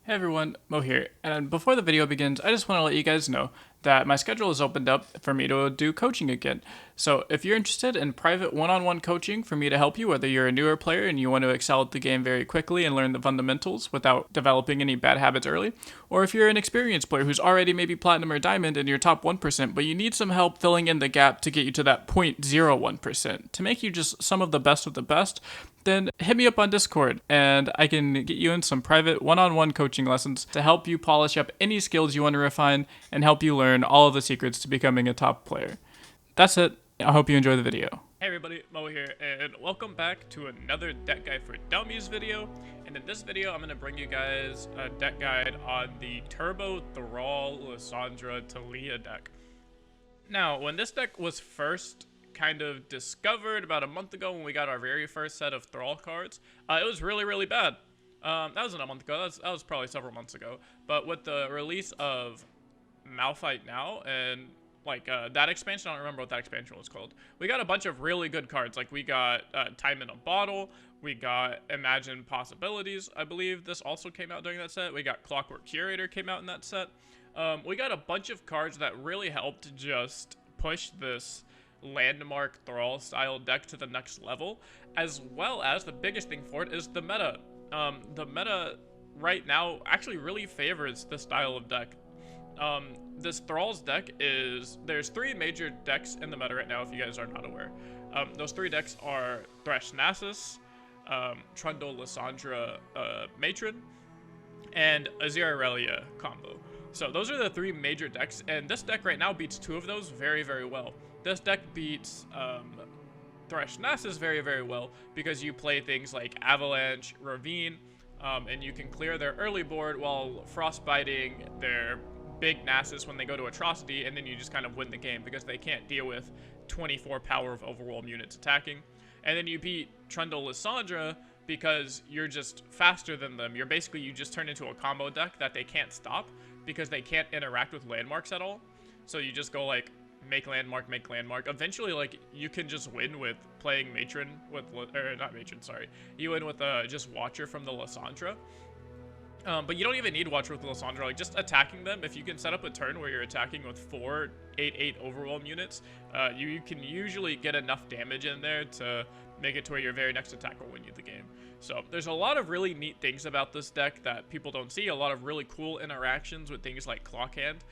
Hey everyone, Mo here, and before the video begins, I just want to let you guys know that my schedule is opened up for me to do coaching again. So if you're interested in private one-on-one coaching for me to help you, whether you're a newer player and you want to excel at the game very quickly and learn the fundamentals without developing any bad habits early, or if you're an experienced player who's already maybe platinum or diamond and you're top 1%, but you need some help filling in the gap to get you to that 0.01%, to make you just some of the best, then hit me up on Discord and I can get you in some private one-on-one coaching lessons to help you polish up any skills you want to refine and help you learn all of the secrets to becoming a top player. That's it. I hope you enjoy the video. Hey everybody, Mo here, and welcome back to another deck guide for dummies video. And in this video, I'm going to bring you guys a deck guide on the Turbo Thrall Lissandra Taliyah deck. Now, when this deck was first kind of discovered about a month ago when we got our very first set of Thrall cards, it was really bad. That wasn't a month ago, that was probably several months ago. But with the release of Malphite now and like that expansion, I don't remember what that expansion was called, we got a bunch of really good cards. Like we got Time in a Bottle, we got Imagine Possibilities, I believe this also came out during that set. We got Clockwork Curator came out in that set. We got a bunch of cards that really helped just push this landmark Thrall style deck to the next level, as well as the biggest thing for it is the meta. The meta right now actually really favors this style of deck. This Thrall's deck there's three major decks in the meta right now if you guys are not aware. Those three decks are Thresh Nasus, Trundle Lissandra Matron, and Azir Aurelia combo. So those are the three major decks, and this deck right now beats two of those very well. This deck beats Thresh Nasus very well because you play things like Avalanche, Ravine, and you can clear their early board while frostbiting their big Nasus when they go to Atrocity, and then you just kind of win the game because they can't deal with 24 power of overwhelm units attacking. And then you beat Trundle Lissandra because you're just faster than them. You just turn into a combo deck that they can't stop because they can't interact with landmarks at all. So you just go like make landmark. Eventually, like, you can just win with playing Matron with, or not Matron, sorry. You win with just Watcher from the Lissandra. But you don't even need Watcher with the Lissandra. Like, just attacking them, if you can set up a turn where you're attacking with 4 8/8 overwhelm units, you can usually get enough damage in there to make it to where your very next attack will win you the game. So there's a lot of really neat things about this deck that people don't see. A lot of really cool interactions with things like Clock Hand.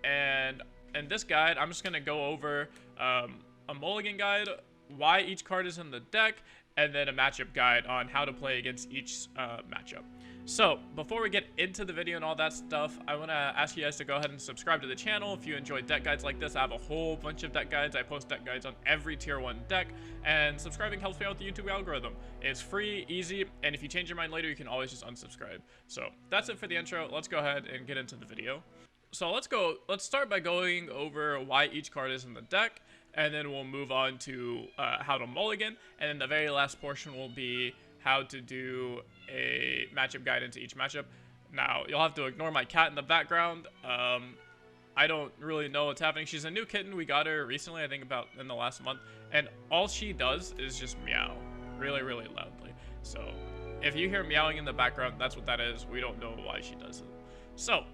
And in this guide, I'm just going to go over a mulligan guide, why each card is in the deck, and then a matchup guide on how to play against each matchup. So, before we get into the video and all that stuff, I want to ask you guys to go ahead and subscribe to the channel if you enjoy deck guides like this. I have a whole bunch of deck guides. I post deck guides on every tier 1 deck, and subscribing helps me out with the YouTube algorithm. It's free, easy, and if you change your mind later, you can always just unsubscribe. So, that's it for the intro. Let's go ahead and get into the video. So let's start by going over why each card is in the deck, and then we'll move on to how to mulligan, and then the very last portion will be how to do a matchup guide into each matchup. Now, you'll have to ignore my cat in the background. I don't really know what's happening. She's a new kitten. We got her recently, I think about in the last month, and all she does is just meow really loudly. So if you hear meowing in the background, that's what that is. We don't know why she does it. So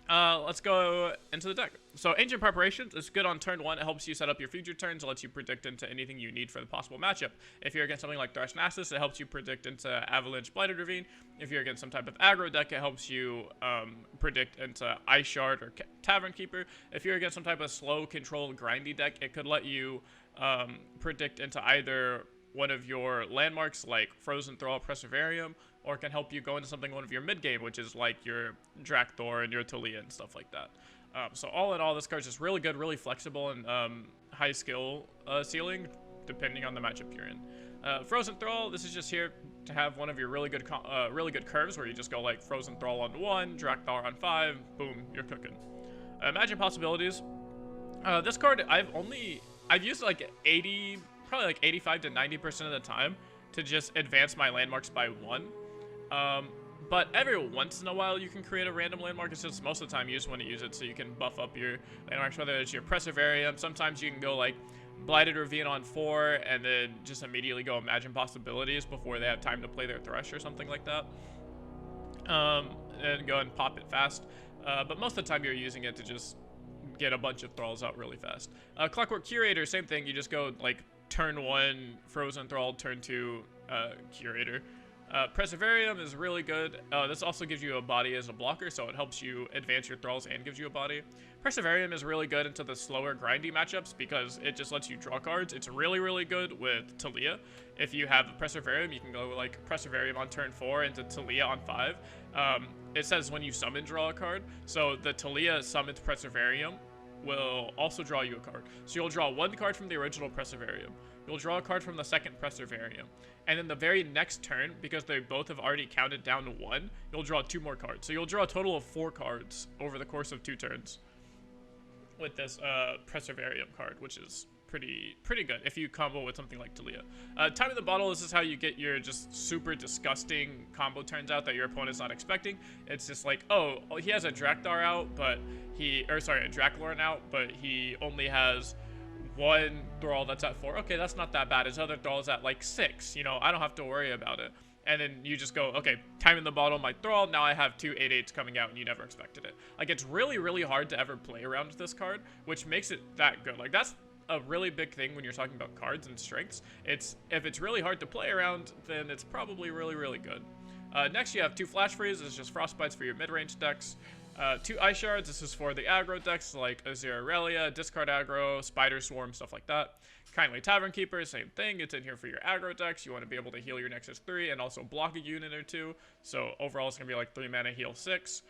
let's go into the deck. So Ancient Preparations is good on turn 1. It helps you set up your future turns. It lets you predict into anything you need for the possible matchup. If you're against something like Thresh Nasus, it helps you predict into Avalanche, Blighted Ravine. If you're against some type of aggro deck, it helps you predict into Ice Shard or Tavern Keeper. If you're against some type of slow, controlled, grindy deck, it could let you predict into either one of your landmarks like Frozen Thrall, Preservarium, or can help you go into something one of your mid game, which is like your Drakthor and your Taliyah and stuff like that. So all in all, this card's just really good, really flexible, and high skill ceiling, depending on the matchup you're in. Frozen Thrall, this is just here to have one of your really good curves where you just go like Frozen Thrall on 1, Drakthor on 5, boom, you're cooking. Imagine Possibilities. This card, I've used like probably like 85 to 90% of the time to just advance my landmarks by 1. But every once in a while you can create a random landmark. It's just most of the time you just want to use it so you can buff up your landmarks, whether it's your Preservarium. Sometimes you can go like Blighted Ravine on 4 and then just immediately go Imagine Possibilities before they have time to play their Thresh or something like that. and go and pop it fast. But most of the time you're using it to just get a bunch of thralls out really fast. Clockwork Curator, same thing. You just go like turn 1 Frozen Thrall, turn 2 Curator. Preservarium is really good. This also gives you a body as a blocker, so it helps you advance your thralls and gives you a body. Preservarium is really good into the slower grindy matchups because it just lets you draw cards. It's really, really good with Taliyah. If you have Preservarium, you can go like Preservarium on turn 4 into Taliyah on 5. It says when you summon, draw a card. So the Taliyah summons Preservarium will also draw you a card. So you'll draw 1 card from the original Preservarium. You'll draw a card from the second Preservarium. And then the very next turn, because they both have already counted down to 1, you'll draw 2 more cards. So you'll draw a total of 4 cards over the course of 2 turns with this Preservarium card, which is pretty good if you combo with something like Taliyah. Time in the Bottle, this is how you get your just super disgusting combo turns out that your opponent's not expecting. It's just like, oh, he has a Drakthar out, but a Draklorn out, but he only has 1 Thrall that's at 4. Okay, that's not that bad. His other Thrall's at like 6. You know, I don't have to worry about it. And then you just go, okay, Time in the Bottle, my Thrall, now I have 2 8/8s coming out and you never expected it. Like, it's really, really hard to ever play around this card, which makes it that good. Like, that's a really big thing when you're talking about cards and strengths. If it's really hard to play around, then it's probably really, really good. Next, you have 2 Flash Freeze. This is just Frostbites for your mid-range decks. 2 Ice Shards. This is for the aggro decks like Azir Aurelia, Discard Aggro, Spider Swarm, stuff like that. Kindly Tavern Keeper, same thing. It's in here for your aggro decks. You want to be able to heal your Nexus 3 and also block a unit or 2. So overall, it's going to be like 3 mana, heal 6.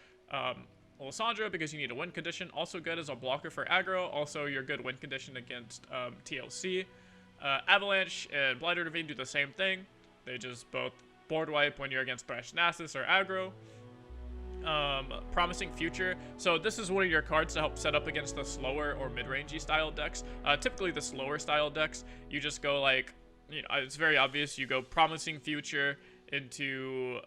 Lissandra, because you need a win condition, also good as a blocker for aggro. Also, your good win condition against TLC. Avalanche and Blighter Ravine do the same thing. They just both board wipe when you're against Thresh Nasus or aggro. Promising Future. So this is one of your cards to help set up against the slower or mid-rangey style decks. Typically the slower style decks, you just go like, you know, it's very obvious. You go Promising Future into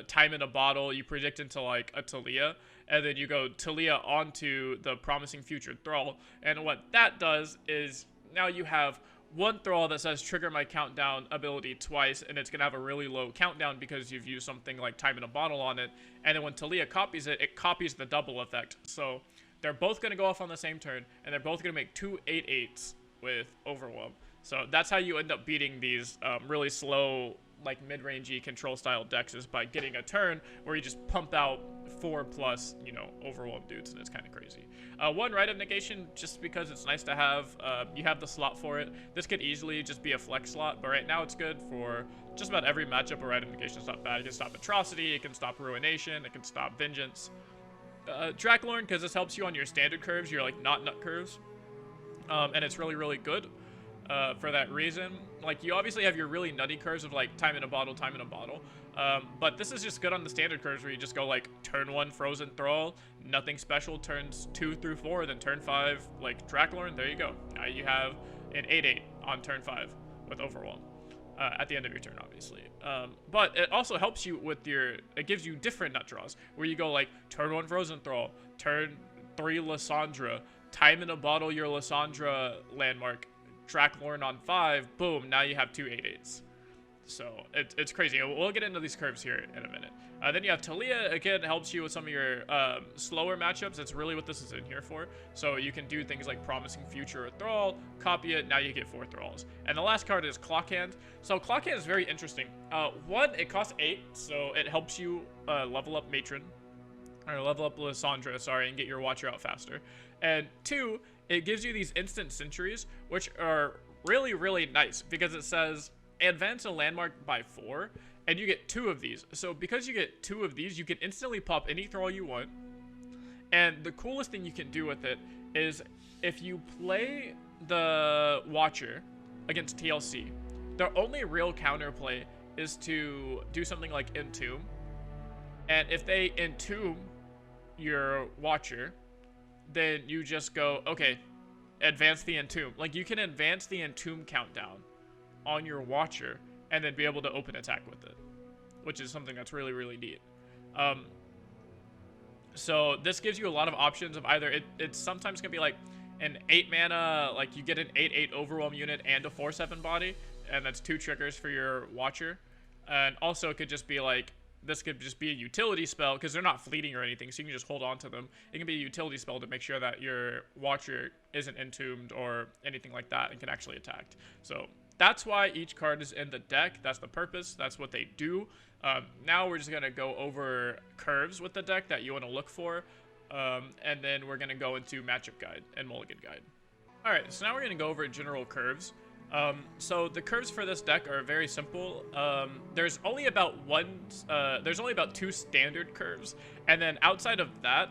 Time in a Bottle. You predict into like a Taliyah, and then you go Taliyah onto the Promising Future Thrall. And what that does is now you have 1 Thrall that says trigger my countdown ability twice, and it's going to have a really low countdown because you've used something like Time in a Bottle on it. And then when Taliyah copies it, it copies the double effect. So they're both going to go off on the same turn, and they're both going to make 2 8/8s with Overwhelm. So that's how you end up beating these really slow, like mid-rangey control style decks, is by getting a turn where you just pump out 4+, you know, Overwhelm dudes, and it's kind of crazy. 1 Rite of Negation, just because it's nice to have. You have the slot for it. This could easily just be a flex slot, but right now it's good for just about every matchup. A Rite of Negation is not bad. It can stop Atrocity, it can stop Ruination, it can stop Vengeance. Draklorn, because this helps you on your standard curves, your like not nut curves, and it's really, really good. For that reason. Like, you obviously have your really nutty curves of like Time in a Bottle, Time in a Bottle, but this is just good on the standard curves where you just go like turn 1 Frozen Thrall, nothing special, turns 2 through 4, then turn 5 like Draklorn. There you go. Now you have an 8/8 on turn 5 with Overwhelm at the end of your turn, obviously. But it also helps you with it gives you different nut draws where you go like turn 1 Frozen Thrall, turn 3 Lissandra, Time in a Bottle your Lissandra landmark, Draklorn on 5, boom, now you have 2 8/8s. So it's crazy. We'll get into these curves here in a minute. Then you have Taliyah. Again, helps you with some of your slower matchups. That's really what this is in here for. So you can do things like Promising Future or Thrall, copy it, now you get 4 Thralls. And the last card is Clockhand. So Clockhand is very interesting. 1, it costs 8, so it helps you level up Matron, or level up Lissandra, sorry, and get your Watcher out faster. And 2, it gives you these instant sentries, which are really, really nice because it says advance a landmark by 4, and you get 2 of these. So because you get 2 of these, you can instantly pop any Thrall you want. And the coolest thing you can do with it is if you play the Watcher against TLC, their only real counterplay is to do something like Entomb. And if they Entomb your Watcher, then you just go, okay, advance the Entomb. Like, you can advance the Entomb countdown on your Watcher and then be able to open attack with it, which is something that's really, really neat. So this gives you a lot of options of either, it's sometimes going to be like an 8 mana, like you get an 8/8 Overwhelm unit and a 4/7 body, and that's 2 triggers for your Watcher. And also it could just be like this could just be a utility spell, because they're not fleeting or anything, so you can just hold on to them. It can be a utility spell to make sure that your Watcher isn't entombed or anything like that and can actually attack. So that's why each card is in the deck. That's the purpose. That's what they do. Now we're just going to go over curves with the deck that you want to look for. And then we're going to go into matchup guide and mulligan guide. Alright, so now we're going to go over general curves. So the curves for this deck are very simple. There's only about two standard curves, and then outside of that,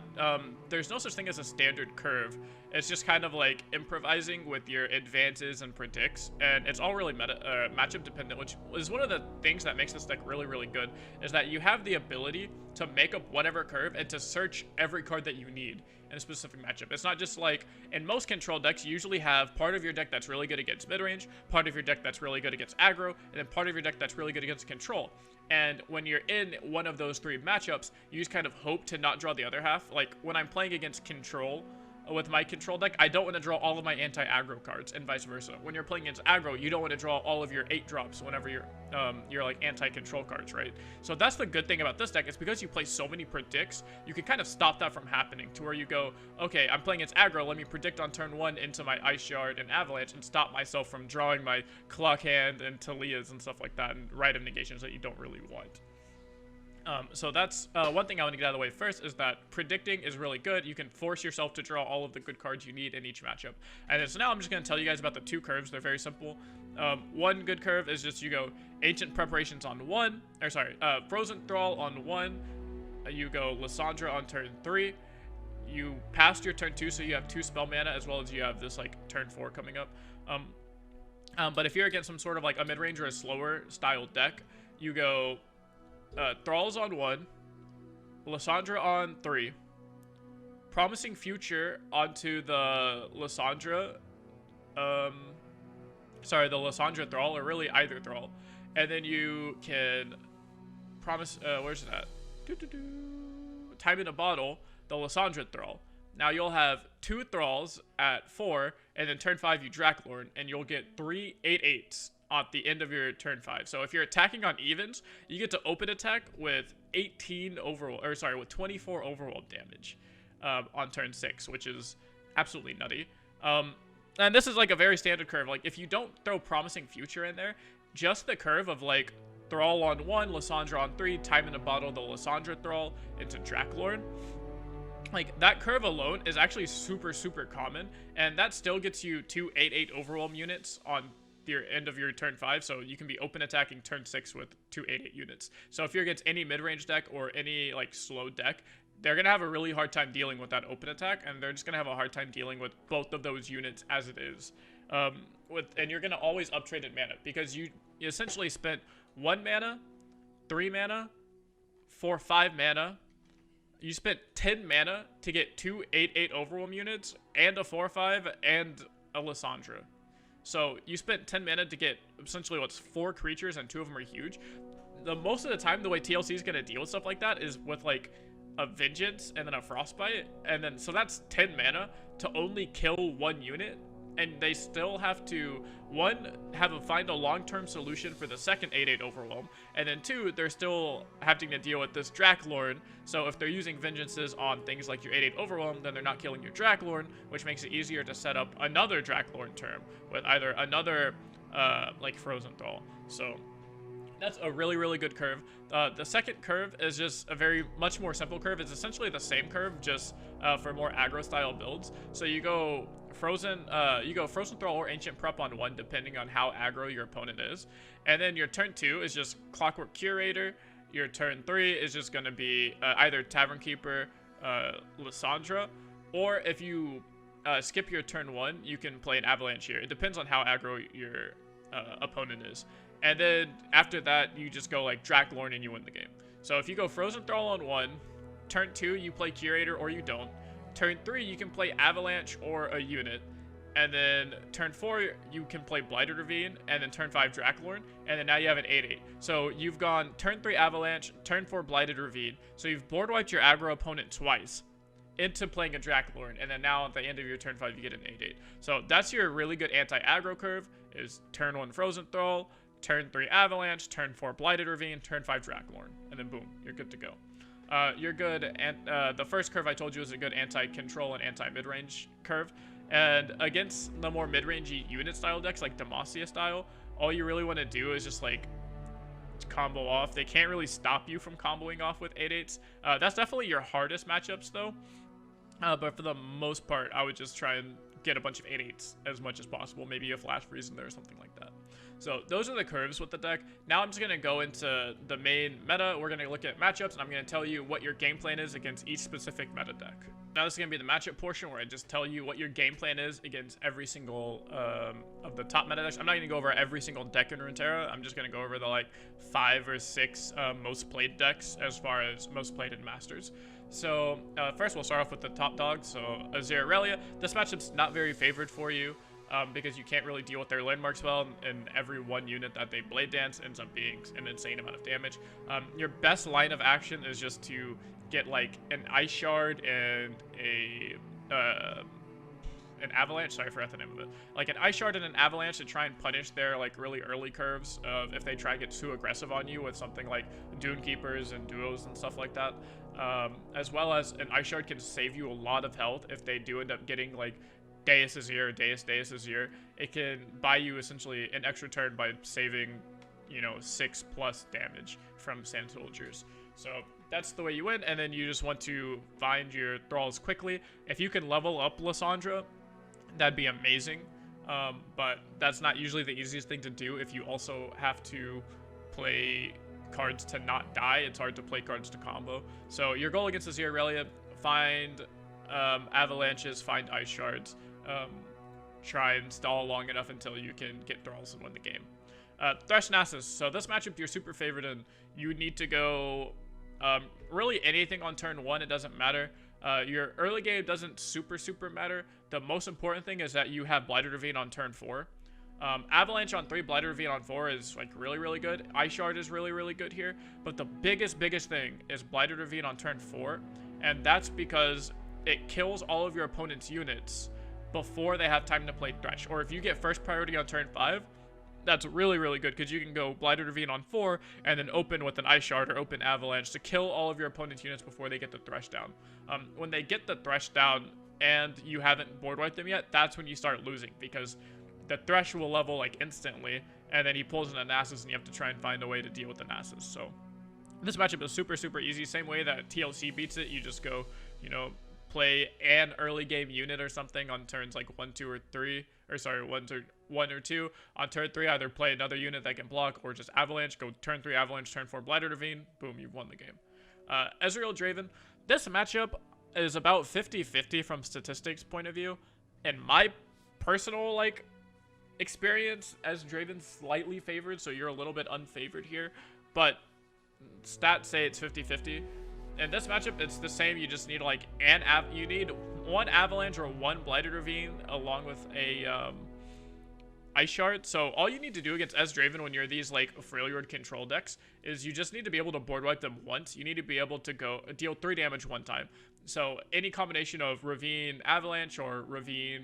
there's no such thing as a standard curve. It's just kind of like improvising with your advances and predicts, and it's all really matchup dependent, which is one of the things that makes this deck really, really good, is that you have the ability to make up whatever curve and to search every card that you need in a specific matchup. It's not just like, in most control decks, you usually have part of your deck that's really good against mid-range, part of your deck that's really good against aggro, and then part of your deck that's really good against control. And when you're in one of those three matchups, you just kind of hope to not draw the other half. Like, when I'm playing against control, with my control deck, I don't want to draw all of my anti-aggro cards, and vice versa. When you're playing against aggro, you don't want to draw all of your 8 drops whenever you're like anti-control cards, right? So that's the good thing about this deck. It's because you play so many predicts, you can kind of stop that from happening, to where you go, okay, I'm playing against aggro, let me predict on turn 1 into my Ice Shard and Avalanche and stop myself from drawing my Clock Hand and Taliyahs and stuff like that, and Rite of Negations that you don't really want. So that's one thing I want to get out of the way first, is that predicting is really good. You can force yourself to draw all of the good cards you need in each matchup. And then, so now I'm just going to tell you guys about the 2 curves. They're very simple. One good curve is just you go Ancient Preparations on 1, or sorry, Frozen Thrall on 1. You go Lissandra on turn 3. You passed your turn 2, so you have 2 spell mana, as well as you have this like turn 4 coming up. But if you're against some sort of like a mid-range or a slower style deck, you go Thralls on 1, Lissandra on 3, Promising Future onto the Lissandra, the Lissandra Thrall, or really either Thrall, and then you can promise, where's it at? Time in a Bottle, the Lissandra Thrall. Now you'll have 2 Thralls at 4, and then turn 5 you Draklorn, and you'll get 3 8/8s at the end of your turn 5. So if you're attacking on evens, you get to open attack with 18 overall, or sorry, with 24 overall damage on turn 6, which is absolutely nutty. And this is like a very standard curve. Like, if you don't throw Promising Future in there, just the curve of like Thrall on 1, Lissandra on 3, Time in a Bottle, the Lissandra Thrall into Draklorn, like, that curve alone is actually super, super common, and that still gets you 2 8/8 overall units on your end of your turn 5, so you can be open attacking turn 6 with 2 8/8 units. So if you're against any mid-range deck or any like slow deck, they're gonna have a really hard time dealing with that open attack, and they're just gonna have a hard time dealing with both of those units as it is. And you're gonna always uptrade in mana, because you essentially spent 1 mana, 3 mana, 4 5 mana. You spent 10 mana to get 2 8/8 overwhelm units and a 4/5 and a Lissandra. So you spent 10 mana to get essentially what's 4 creatures, and 2 of them are huge. Most of the time, the way TLC is going to deal with stuff like that is with like a Vengeance and then a Frostbite, and then so that's 10 mana to only kill 1 unit, and they still have to, 1, find a long-term solution for the second 8/8 overwhelm, and then 2, they're still having to deal with this Draklorn. So if they're using Vengeances on things like your 8/8 overwhelm, then they're not killing your Draklorn, which makes it easier to set up another Draklorn term with either another like Frozen Thrall. So that's a really, really good curve. The second curve is just a much more simple curve. It's essentially the same curve, just for more aggro style builds. So you go Frozen Thrall or Ancient Prep on 1, depending on how aggro your opponent is. And then your turn 2 is just Clockwork Curator. Your turn 3 is just going to be either Tavern Keeper, Lissandra, or if you skip your turn 1, you can play an Avalanche here. It depends on how aggro your opponent is. And then after that, you just go like Draklorn and you win the game. So if you go Frozen Thrall on 1, turn 2 you play Curator or you don't. Turn 3 you can play Avalanche or a unit. And then turn 4 you can play Blighted Ravine, and then turn 5 Draklorn, and then now you have an 8/8. So you've gone turn 3 Avalanche, turn 4 Blighted Ravine. So you've board wiped your aggro opponent twice into playing a Draklorn, and then now at the end of your turn 5 you get an 8/8. So that's your really good anti-aggro curve, is turn 1 Frozen Thrall, turn 3 Avalanche, turn 4 Blighted Ravine, turn 5 Draklorn, and then boom, you're good to go. You're good, and the first curve I told you is a good anti-control and anti-mid-range curve, and against the more mid-rangey unit style decks like Demacia style, all you really want to do is just like combo off. They can't really stop you from comboing off with 8/8s. That's definitely your hardest matchups though, but for the most part, I would just try and get a bunch of 8/8s as much as possible, maybe a flash freeze in there or something like that. So those are the curves with the deck. Now I'm just going to go into the main meta. We're going to look at matchups, and I'm going to tell you what your game plan is against each specific meta deck. Now this is going to be the matchup portion where I just tell you what your game plan is against every single of the top meta decks. I'm not going to go over every single deck in Runeterra. I'm just going to go over the like 5 or 6 most played decks as far as most played in Masters. So first we'll start off with the top dog, so Azir Aurelia. This matchup's not very favored for you because you can't really deal with their landmarks well, and every one unit that they blade dance ends up being an insane amount of damage. Your best line of action is just to get like an Ice Shard and an Avalanche. Sorry, I forgot the name of it. Like an Ice Shard and an Avalanche to try and punish their like really early curves of if they try to get too aggressive on you with something like Dune Keepers and duos and stuff like that. As well as an Ice Shard can save you a lot of health if they do end up getting like Deus Azir, Deus Azir. It can buy you essentially an extra turn by saving, you know, 6+ damage from Sand Soldiers. So that's the way you win, and then you just want to find your thralls quickly. If you can level up Lissandra, that'd be amazing, but that's not usually the easiest thing to do if you also have to play cards to not die. It's hard to play cards to combo. So your goal against Azir Aurelia, find avalanches, find ice shards, try and stall long enough until you can get thralls and win the game. Thresh Nasus. So this matchup you're super favored in. You need to go really anything on turn 1, it doesn't matter. Your early game doesn't super matter. The most important thing is that you have Blighted Ravine on turn 4. Avalanche on 3, Blighted Ravine on 4 is like really good. Ice Shard is really good here. But the biggest thing is Blighted Ravine on turn 4. And that's because it kills all of your opponent's units before they have time to play Thresh. Or if you get first priority on turn 5, that's really good because you can go Blighted Ravine on 4 and then open with an Ice Shard or open Avalanche to kill all of your opponent's units before they get the Thresh down. When they get the Thresh down and you haven't board wiped them yet, that's when you start losing because the Thresh will level like instantly, and then he pulls in a Nasus and you have to try and find a way to deal with the Nasus. So this matchup is super easy. Same way that TLC beats it, you just go, you know, play an early game unit or something on turns like 1, 2, or 3, or sorry, 1 or 2. On turn 3, either play another unit that can block or just Avalanche. Go turn 3 Avalanche, turn 4 Blighted Ravine. Boom, you've won the game. Ezreal Draven. This matchup is about 50-50 from statistics point of view. In my personal like experience, as Draven's slightly favored, so you're a little bit unfavored here, but stats say it's 50-50. In this matchup, it's the same. You just need like you need one Avalanche or one Blighted Ravine along with a Ice Shard. So all you need to do against Draven when you're these like Freljord control decks is you just need to be able to board wipe them once. You need to be able to go deal 3 damage one time. So any combination of Ravine Avalanche or Ravine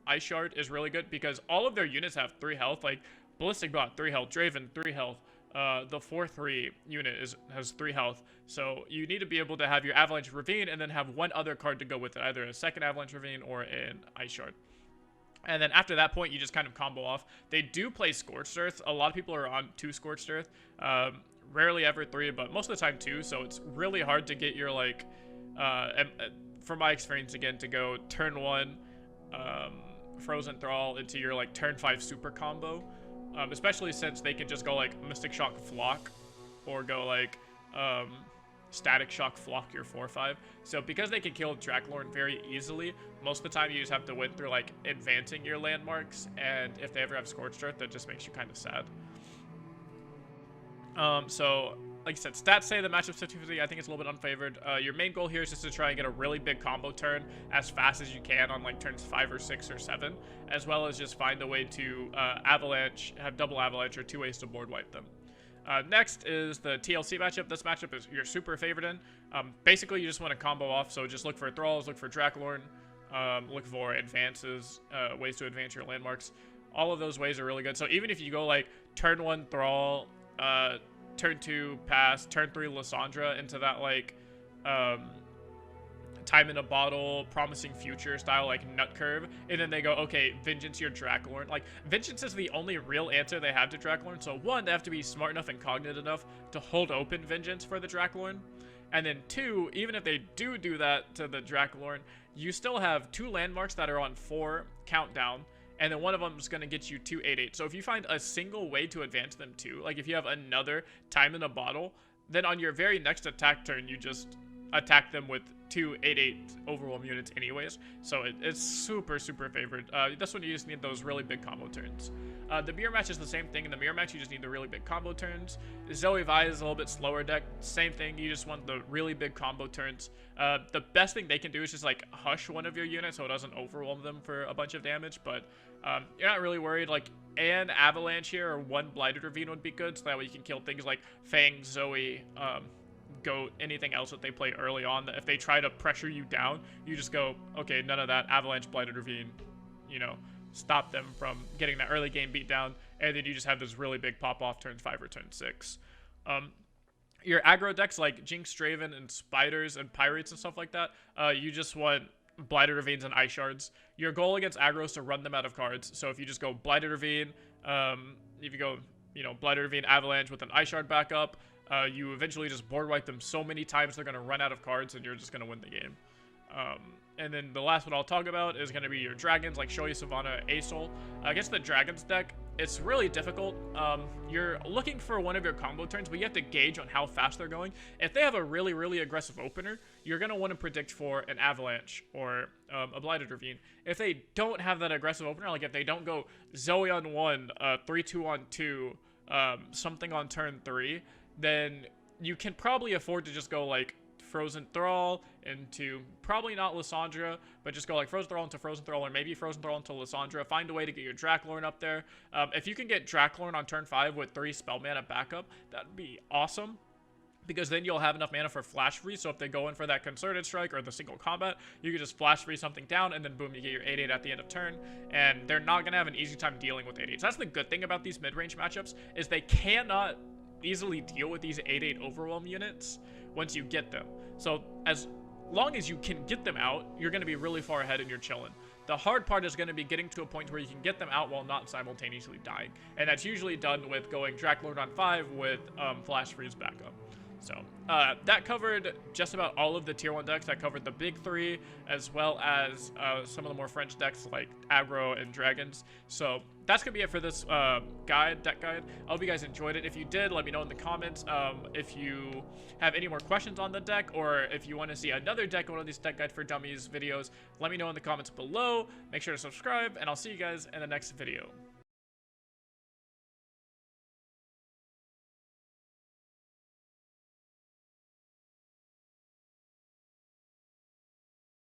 Ice Shard is really good because all of their units have 3 health. Like Ballistic Bot 3 health, Draven 3 health. The 4/3 unit has 3 health, so you need to be able to have your Avalanche Ravine and then have one other card to go with it, either a second Avalanche Ravine or an Ice Shard. And then after that point, you just kind of combo off. They do play Scorched Earth. A lot of people are on 2 Scorched Earth. Rarely ever 3, but most of the time 2, so it's really hard to get your, like, from my experience again, to go turn 1 Frozen Thrall into your, like, turn 5 super combo. Especially since they can just go like Mystic Shock Flock or go like Static Shock Flock your 4/5. So because they can kill Draklorn very easily, most of the time you just have to win through like advancing your landmarks, and if they ever have Scorched Earth, that just makes you kind of sad. So like I said, stats say the matchup's 50-50. I think it's a little bit unfavored. Your main goal here is just to try and get a really big combo turn as fast as you can on like turns 5 or 6 or 7, as well as just find a way to Avalanche, have double Avalanche or 2 ways to board wipe them. Next is the TLC matchup. This matchup is you're super favored in. Basically, you just want to combo off, so just look for Thralls, look for Draklorn, look for advances, ways to advance your landmarks. All of those ways are really good. So even if you go like turn 1 Thrall, turn 2 Pass, turn 3 Lissandra into that like time in a bottle, promising future style like nut curve, and then they go, okay, Vengeance your Draculorn. Like, Vengeance is the only real answer they have to Draculorn. So one, they have to be smart enough and cognate enough to hold open Vengeance for the Draculorn. And then two, even if they do that to the Draculorn, you still have 2 landmarks that are on 4 countdown, and then one of them is going to get you 2 8/8. So if you find a single way to advance them too, like if you have another time in a bottle, then on your very next attack turn, you just attack them with 2 8/8 overwhelm units anyways. So it's super favored. This one you just need those really big combo turns. The mirror match is the same thing. In the mirror match, you just need the really big combo turns. Zoe Vi is a little bit slower deck. Same thing. You just want the really big combo turns. The best thing they can do is just like hush one of your units so it doesn't overwhelm them for a bunch of damage. But you're not really worried. Like an Avalanche here or 1 Blighted Ravine would be good, so that way you can kill things like Fang, Zoe, Goat, anything else that they play early on. That if they try to pressure you down, you just go, okay, none of that. Avalanche, Blighted Ravine, you know, stop them from getting that early game beat down, and then you just have this really big pop off turn 5 or turn 6. Your aggro decks like Jinx, Draven, and Spiders and Pirates and stuff like that, you just want Blighted Ravines and Ice Shards. Your goal against aggro is to run them out of cards. So if you just go Blighted Ravine, if you go, you know, Blighted Ravine, Avalanche with an Ice Shard backup, you eventually just board wipe them so many times they're going to run out of cards and you're just going to win the game. And then the last one I'll talk about is going to be your dragons, like Shoya, Savannah, Asol. Against the dragons deck, it's really difficult. You're looking for one of your combo turns, but you have to gauge on how fast they're going. If they have a really aggressive opener, you're going to want to predict for an Avalanche or a Blighted Ravine. If they don't have that aggressive opener, like if they don't go Zoe on 1, 3-2 on 2, something on turn 3, then you can probably afford to just go like Frozen Thrall into, probably not Lissandra, but just go like Frozen Thrall into Frozen Thrall, or maybe Frozen Thrall into Lissandra. Find a way to get your Draculorn up there. If you can get Draculorn on turn 5 with 3 spell mana backup, that'd be awesome, because then you'll have enough mana for flash free. So if they go in for that concerted strike or the single combat, you can just flash free something down, and then boom, you get your 8/8 at the end of turn, and they're not going to have an easy time dealing with 8/8s. That's the good thing about these mid-range matchups, is they cannot easily deal with these 8/8 overwhelm units once you get them. So as long as you can get them out, you're going to be really far ahead and you're chilling. The hard part is going to be getting to a point where you can get them out while not simultaneously dying, and that's usually done with going Draculorn on 5 with flash freeze backup. So that covered just about all of the tier 1 decks. That covered the big 3, as well as some of the more French decks like aggro and dragons. So that's gonna be it for this deck guide. I hope you guys enjoyed it. If you did, let me know in the comments. If you have any more questions on the deck, or if you want to see another deck in one of these deck guide for dummies videos, let me know in the comments below. Make sure to subscribe, and I'll see you guys in the next video.